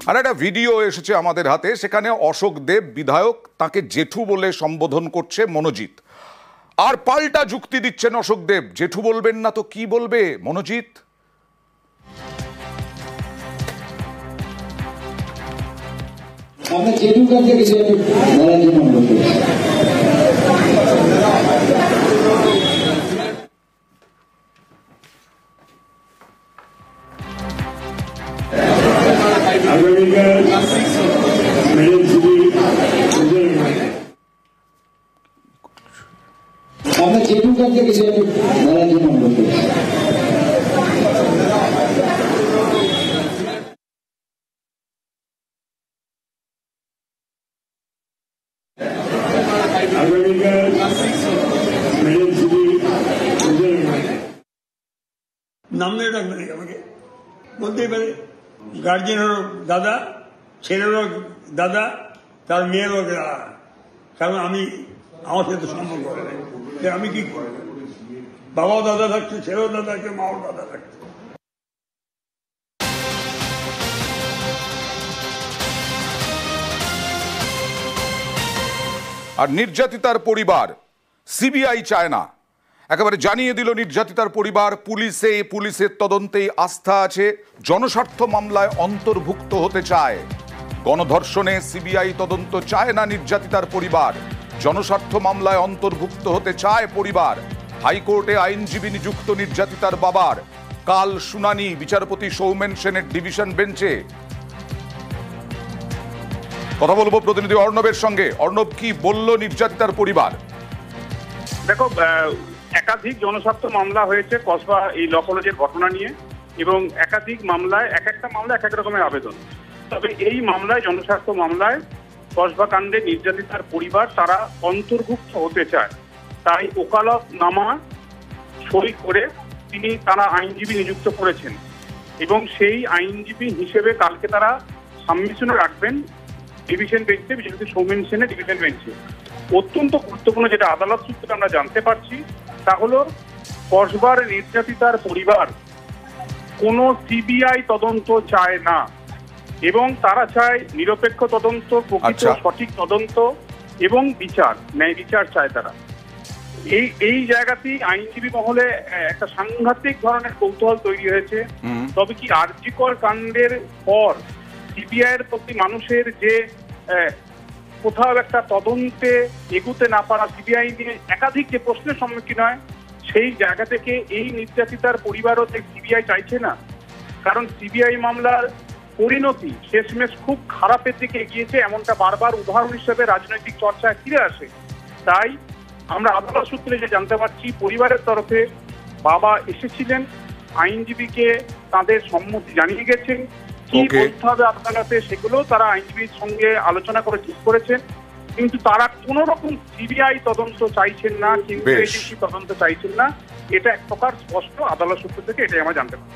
আর একটা ভিডিও এসেছে আমাদের হাতে, সেখানে অশোক দেব বিধায়ক তাকে জেঠু বলে সম্বোধন করছে মনোজিৎ, আর পাল্টা যুক্তি দিচ্ছেন অশোক দেব, জেঠু বলবেন না তো কি বলবে মনোজিৎ। নাম ধরে ডাকবে নাকি আমাকে? বলতেই পারে গার্জেনেরও দাদা, ছেলেরও দাদা, তার মেয়েরও দাদা, কারণ আমি আমার সাথে সম্পর্ক করে নাই। আমি কি করবো? বাবাও দাদা থাকছে, ছেলেও দাদা থাকছে, মাও দাদা থাকছে। আর নির্যাতিতার পরিবার সিবিআই চায় না, একেবারে জানিয়ে দিল নির্যাতিতার পরিবার পুলিশের তদন্তেই আস্থা আছে, জনস্বার্থ মামলায় অন্তর্ভুক্ত হতে চায়। গণধর্ষণে সিবিআই তদন্ত চায় না নির্যাতিতার পরিবার, জনস্বার্থ মামলায় অন্তর্ভুক্ত হতে চায় পরিবার। হাইকোর্টে আইনজীবী নিযুক্ত নির্যাতিতার বাবার, কাল শুনানি বিচারপতি সৌমেন সেনের ডিভিশন বেঞ্চে। কথা বলবো প্রতিনিধি অর্ণবের সঙ্গে। অর্ণব, কি বলল নির্যাতিতার পরিবার? দেখো, একাধিক জনস্বার্থ মামলা হয়েছে কসবা এই ল কলেজের ঘটনা নিয়ে, এবং একাধিক মামলায় এক একটা মামলা এক এক রকমের আবেদন। তবে এই মামলায়, জনস্বার্থ মামলায় কসবা কাণ্ডে নির্যাতিতার পরিবার তারা অন্তর্ভুক্ত হতে চায়। তাই ওকালতনামা সই করে তারা আইনজীবী নিযুক্ত করেছেন, এবং সেই আইনজীবী হিসেবে কালকে তারা সাবমিশনে রাখবেন ডিভিশন বেঞ্চে, বিচারপতি সৌমেন সেনের ডিভিশন বেঞ্চে। অত্যন্ত গুরুত্বপূর্ণ যেটা আদালত সূত্রে আমরা জানতে পারছি, তা হলো কসবার নির্যাতিতার পরিবার কোনো সিবিআই তদন্ত চায় না, এবং তারা চায় নিরপেক্ষ তদন্ত, প্রকৃত সঠিক তদন্ত এবং বিচার, ন্যায় বিচার চায় তারা। এই জায়গাতেই আইনজীবী মহলে একটা সাংঘাতিক ধরনের কৌতূহল তৈরি হয়েছে। তবে কি আরজিকর কাণ্ডের পর সিবিআই এর প্রতি মানুষের যে কোথাও একটা তদন্তে এগুতে না পারা, সিবিআই নিয়ে একাধিক যে প্রশ্নের সম্মুখীন হয়, সেই জায়গা থেকে এই নির্যাতিতার পরিবারও সিবিআই চাইছে না। কারণ সিবিআই মামলার পরিণতি শেষমেশ খুব খারাপের দিকে এগিয়েছে, এমনটা বারবার উদাহরণ হিসেবে রাজনৈতিক চর্চায় ফিরে আসে। তাই আমরা আদালত সূত্রে যে জানতে পারছি, পরিবারের তরফে বাবা এসেছিলেন, আইনজীবীকে তাদের সম্মতি জানিয়ে গেছেন, কি বলতে হবে আদালতে সেগুলো তারা আইনজীবীর সঙ্গে আলোচনা করে ঠিক করেছেন। কিন্তু তারা কোন রকম সিবিআই তদন্ত চাইছেন না, কিন্তু এজেন্সি তদন্ত চাইছেন না, এটা এক প্রকার স্পষ্ট আদালত সূত্র থেকে, এটাই আমরা জানতে পারি।